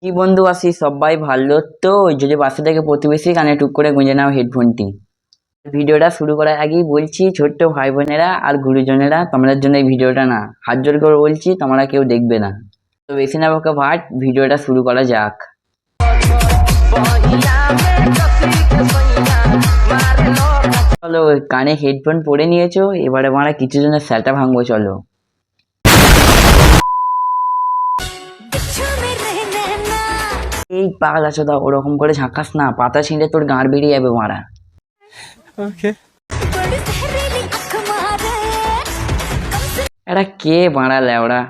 কি বন্ধু আছি সবাই ভালো তো? যদি বাসা থেকে প্রতিবেশী কানে টুক করে গুঁজে নাও হেডফোনটি। ভিডিওটা শুরু করার আগেই বলছি, ছোট্ট ভাই বোনেরা আর গুরুজনেরা, তোমাদের জন্য এই ভিডিওটা না, হাত জোর করে বলছি, তোমরা কেউ দেখবে না। তো বেশি না বকে ভাট, ভিডিওটা শুরু করা যাক। চলো, কানে হেডফোন পরে নিয়েছো, এবারে আমরা কিছু জনের স্যালটা ভাঙবো, চলো। এই পাগলা চোদা, ওরকম করে ঝাঁকাস না, পাতা ছিঁড়ে তোর গাঁড় বেরিয়ে যাবে মারা। এটা কে বাড়া লেওড়া,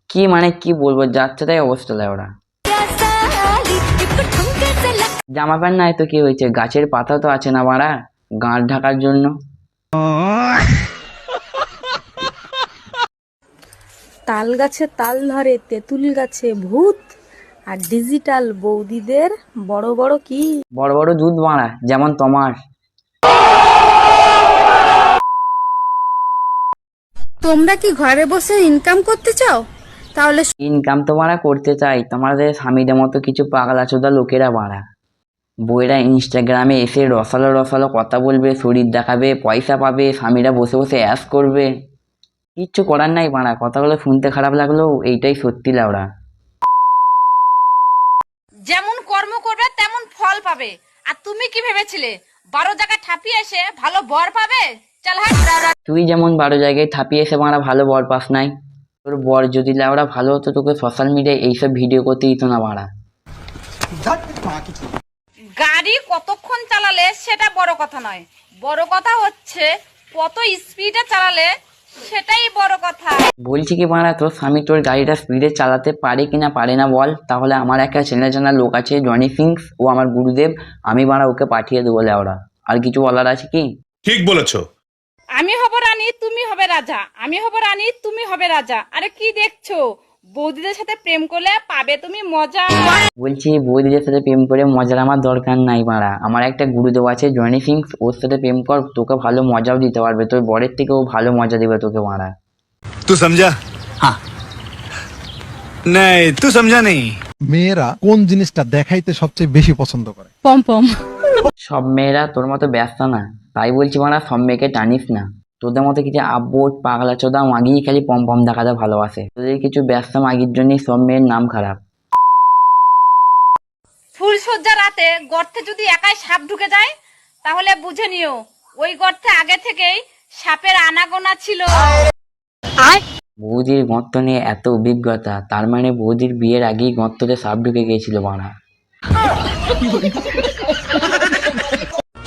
কি মানে কি বলবো, যাচ্ছে তাই অবস্থা লেওড়া। জামা প্যান্ট নাই তো কি হয়েছে, গাছের পাতা তো আছে না বাড়া, গাঁট ঢাকার জন্য। তাল গাছে তাল ধরে, তেঁতুল গাছে ভূত, আর ডিজিটাল বৌদিদের বড় বড় কি। বড় বড় দুধ বাড়া, যেমন তোমার। তোমরা কি ঘরে বসে ইনকাম করতে চাও? তাহলে ইনকাম তো বাড়া করতে চাই, তোমাদের স্বামীদের মতো কিছু পাগলা চোদা লোকেরা বাড়া। বইরা ইনস্টাগ্রামে এসে রসালো রসালো কথা বলবে, শরীর দেখাবে, পয়সা পাবে, স্বামীরা বসে বসে অ্যাশ করবে। কিচ্ছু করার নাই বাড়া, কথাগুলো শুনতে খারাপ লাগলেও এইটাই সত্যি লাউড়া। যেমন কর্ম করবে তেমন ফল পাবে। আর তুমি কি ভেবেছিলে 12 জায়গায় ঠাপিয়ে এসে ভালো বর পাবে? চল হাট। তুই যেমন 12 জায়গায় থাপিয়ে এসে মারা ভালো বর পাস নাই, তোর বর যদি লাউড়া ভালো হতো তোকে সোশ্যাল মিডিয়ায় এইসব ভিডিও করতে দিত না বাড়া। গাড়ি কতক্ষণ চালালে সেটা বড় কথা নয়, বড় কথা হচ্ছে কত স্পিডে চালালে, সেটাই বড় কথা। বলছি কি বাড়া, তোর স্বামী তোর গাড়িটা স্পিডে চালাতে পারে কিনা পারে না বল, তাহলে আমার একটা চেনা জানা লোক আছে, জনি সিংস, ও আমার গুরুদেব, আমি বাড়া ওকে পাঠিয়ে দেবো লাউড়া। আর কিছু বলার আছে কি? ঠিক বলেছো। আমি হব রানী, তুমি হবে রাজা, আমি হব রানী, তুমি হবে রাজা। আরে কি দেখছো, বৌদিদের সাথে প্রেম করলে পাবে তুমি মজা। বলছি বৌদিদের সাথে প্রেম করে মজার আমার দরকার নাই বাড়া, আমার একটা গুরুদেব আছে জনি সিংস, ওর সাথে প্রেম কর, তোকে ভালো মজাও দিতে পারবে, তোর বরের থেকেও ভালো মজা দিবে তোকে বাড়া। तू समझा? हाँ। नहीं, तू समझा नहीं। মেয়েরা কোন জিনিসটা দেখাইতে সবচেয়ে বেশি পছন্দ করে? পম পম। সব মেয়েরা তোর মতো ব্যস্ত না, তাই বলছি বাড়া, সব মেয়েকে টানিস না। তোদের মতো কিছু আব্বট পাগলা চোদা মাগিয়ে খালি পম পম দেখাতে ভালোবাসে, তোদের কিছু ব্যস্ত মাগির জন্যই সব মেয়ের নাম খারাপ। ফুলসজ্জা রাতে গর্তে যদি একাই সাপ ঢুকে যায়, তাহলে বুঝে নিও ওই গর্তে আগে থেকেই সাপের আনাগোনা ছিল। বৌদির গর্ত নিয়ে এত অভিজ্ঞতা, তার মানে বৌদির বিয়ের আগেই গর্ততে সাপ ঢুকে গিয়েছিল বাড়া।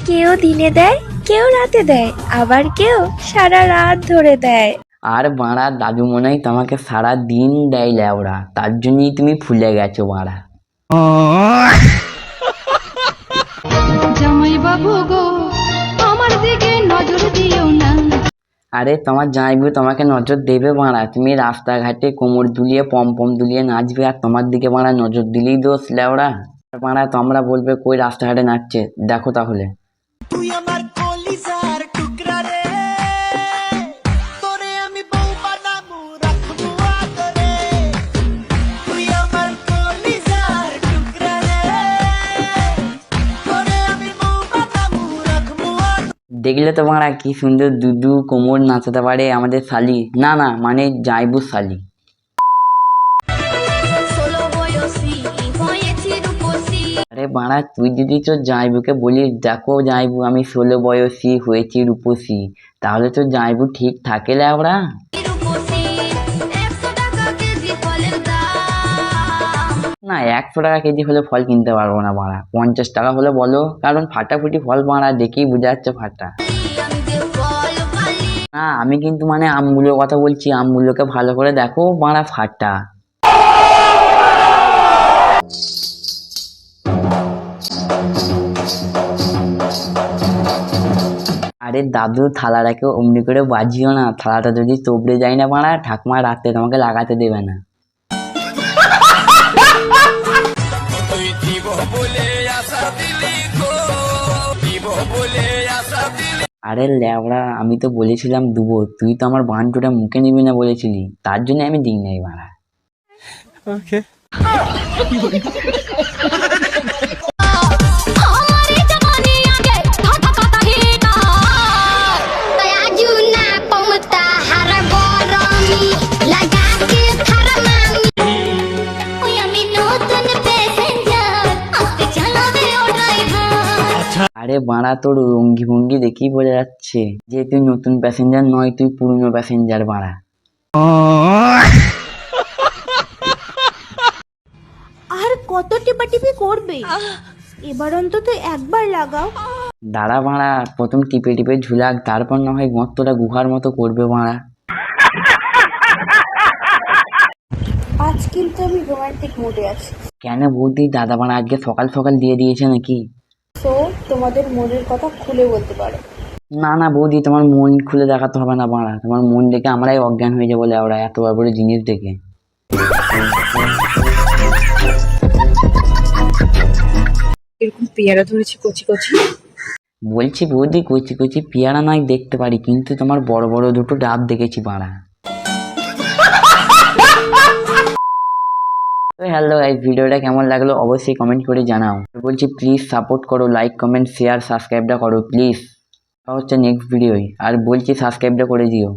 কেউ দিনে দেয়, কেউ রাতে দেয়, আবার কেউ সারা রাত ধরে দেয়। আর বাড়া দাদু মনে হয় তোমাকে সারা দিন দেয় ল্যাওড়া, তার জন্যই তুমি ফুলে গেছো বাড়া। জামাই বাবু গো, আমার দিকে নজর দিও না। আরে তোমার জামাইবু তোমাকে নজর দেবে বাড়া, তুমি রাস্তাঘাটে কোমর দুলিয়ে পম পম দুলিয়ে নাচবে, আর তোমার দিকে বাড়া নজর দিলেই দোষ ল্যাওড়া। বাড়া তোমরা বলবে কই রাস্তাঘাটে নাচছে, দেখো তাহলে। দেখলে তো বাড়া কি সুন্দর দুদু কোমর নাচাতে পারে আমাদের শালি, না না মানে জামাইবু শালি। আরে বাড়া তুই যদি তোর জামাইবুকে বলিস, দেখো জামাইবু আমি 16 বয়সী হয়েছি রূপসী, তাহলে তোর জামাইবু ঠিক থাকে ল্যাওড়া। না 100 টাকা কেজি হলে ফল কিনতে পারবো না বাড়া, 50 টাকা হলে বলো, কারণ ফাটাফুটি ফল বাড়া দেখেই বোঝা যাচ্ছে ফাটা। না আমি কিন্তু মানে আমগুলোর কথা বলছি, আমগুলোকে ভালো করে দেখো বাড়া ফাটা। আরে দাদু থালাটাকে অমনি করে বাজিও না, থালাটা যদি তোবড়ে যায় না বাড়া, ঠাকুমা রাতে তোমাকে লাগাতে দেবে না। আরে ল্যাওড়া আমি তো বলেছিলাম দুবো, তুই তো আমার বান্টুটা মুখে নিবি না বলেছিলি, তার জন্য আমি দিই নাই বাড়া। আরে বাড়া, তোর রঙ্গি ভঙ্গি দেখেই বোঝা যাচ্ছে যে তুই নতুন প্যাসেঞ্জার নয়, তুই পুরনো প্যাসেঞ্জার বাড়া। আর কত টিপাটিপি করবে? এবার অন্তত একবার লাগাও। দাঁড়া বাড়া, প্রথম টিপে টিপে ঝুলাক, তারপর না হয় গর্তটা গুহার মতো করবে বাড়া। আজ কিন্তু আমি রোমান্টিক মুডে আছি। কেন বৌদি, দাদা বাড়া আজকে সকাল সকাল দিয়ে দিয়েছে নাকি? তো তোমাদের মনের কথা খুলে বলতে পারো। না না বৌদি, তোমার মন খুলে দেখাতে হবে না বাড়া, তোমার মন দেখে আমরাই অজ্ঞান হয়ে যাবো ওরা এত বড় বড় জিনিস দেখে। এরকম পেয়ারা ধরেছি কচি কচি। বলছি বৌদি, কচি কচি পেয়ারা নয় দেখতে পারি, কিন্তু তোমার বড় বড় দুটো ডাব দেখেছি বাড়া। হ্যালো গাইস, ভিডিওটা কেমন লাগলো অবশ্যই কমেন্ট করে জানাও। বলছি প্লিজ সাপোর্ট করো, লাইক কমেন্ট শেয়ার সাবস্ক্রাইবটা করো প্লিজ। হচ্ছে নেক্সট ভিডিওয়, আর বলছি সাবস্ক্রাইবটা করে দিও।